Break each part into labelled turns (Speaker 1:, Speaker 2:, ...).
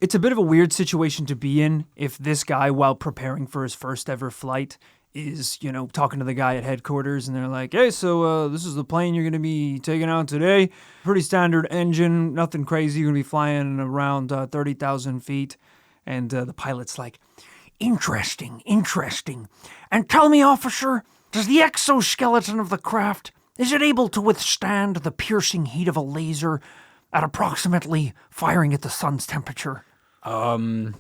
Speaker 1: It's a bit of a weird situation to be in if this guy, while preparing for his first ever flight, is, talking to the guy at headquarters, and they're like, hey, so this is the plane you're going to be taking out today. Pretty standard engine, nothing crazy. You're going to be flying around 30,000 feet. And the pilot's like, interesting. And tell me, officer, does the exoskeleton of the craft, is it able to withstand the piercing heat of a laser at approximately firing at the sun's temperature?
Speaker 2: I'm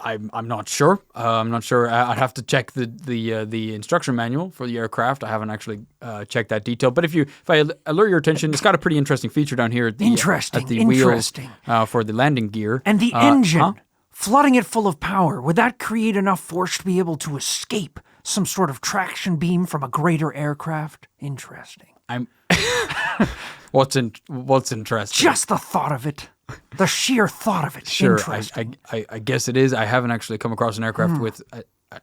Speaker 2: not sure. I'm not sure. I'd have to check the instruction manual for the aircraft. I haven't actually checked that detail. But if I alert your attention, it's got a pretty interesting feature down here at the wheels for the landing gear.
Speaker 1: And the engine, flooding it full of power, would that create enough force to be able to escape some sort of traction beam from a greater aircraft? Interesting.
Speaker 2: What's interesting?
Speaker 1: Just the thought of it. The sheer thought of it.
Speaker 2: Sure,
Speaker 1: Interesting.
Speaker 2: I guess it is. I haven't actually come across an aircraft with what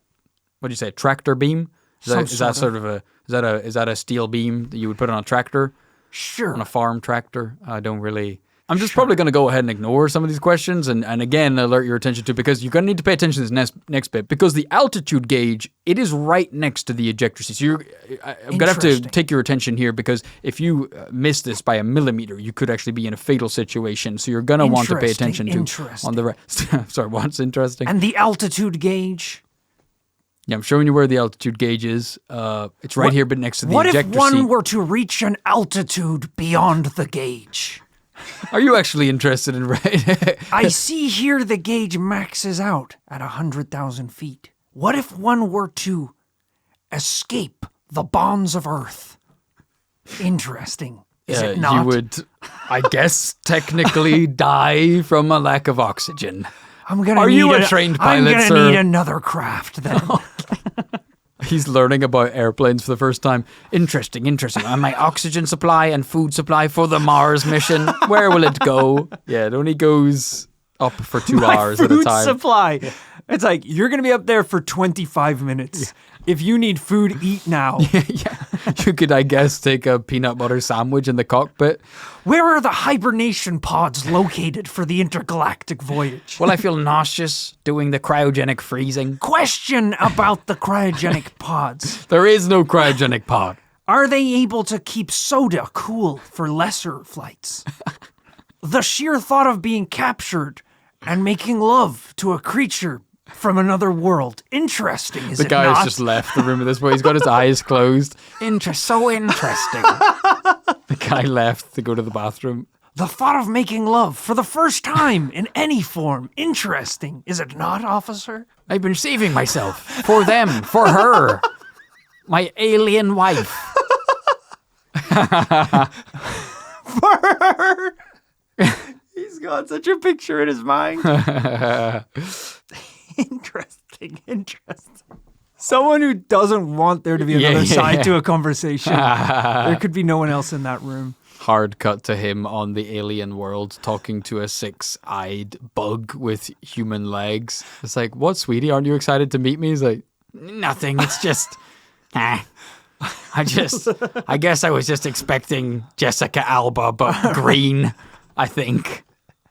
Speaker 2: do you say, a tractor beam? Is that a steel beam that you would put on a tractor?
Speaker 1: Sure.
Speaker 2: On a farm tractor? I don't really. I'm just probably going to go ahead and ignore some of these questions and again alert your attention to, because you're going to need to pay attention to this next bit, because the altitude gauge, it is right next to the ejector seat. So I'm going to have to take your attention here, because if you miss this by a millimeter, you could actually be in a fatal situation. So you're going to want to pay attention to on the rest. Sorry, what's interesting?
Speaker 1: And the altitude gauge?
Speaker 2: Yeah, I'm showing you where the altitude gauge is. It's right here, but next to the ejector seat.
Speaker 1: What if one were to reach an altitude beyond the gauge?
Speaker 2: Are you actually interested in
Speaker 1: I see here the gauge maxes out at 100,000 feet. What if one were to escape the bonds of Earth? Interesting. Is it not?
Speaker 2: You would, I guess, technically die from a lack of oxygen.
Speaker 1: Are you a trained pilot, sir? I'm going to need another craft then.
Speaker 2: He's learning about airplanes for the first time. Interesting. And my oxygen supply and food supply for the Mars mission, where will it go? Yeah, it only goes up for 2 hours at a time.
Speaker 1: Food supply. Yeah. It's like, you're going to be up there for 25 minutes. Yeah. If you need food, eat now.
Speaker 2: Yeah. You could, I guess, take a peanut butter sandwich in the cockpit.
Speaker 1: Where are the hibernation pods located for the intergalactic voyage?
Speaker 2: Well, I feel nauseous doing the cryogenic freezing.
Speaker 1: Question about the cryogenic pods.
Speaker 2: There is no cryogenic pod.
Speaker 1: Are they able to keep soda cool for lesser flights? The sheer thought of being captured and making love to a creature from another world. Interesting, is it not?
Speaker 2: The guy has just left the room at this point. He's got his eyes closed. So interesting. The guy left to go to the bathroom.
Speaker 1: The thought of making love for the first time in any form. Interesting, is it not, officer?
Speaker 2: I've been saving myself. For them. For her. My alien wife.
Speaker 1: For her. He's got such a picture in his mind. Interesting. Someone who doesn't want there to be another side to a conversation. There could be no one else in that room.
Speaker 2: Hard cut to him on the alien world talking to a 6-eyed bug with human legs. It's like, what, sweetie? Aren't you excited to meet me? He's like, nothing. It's just... I guess I was just expecting Jessica Alba, but green, I think.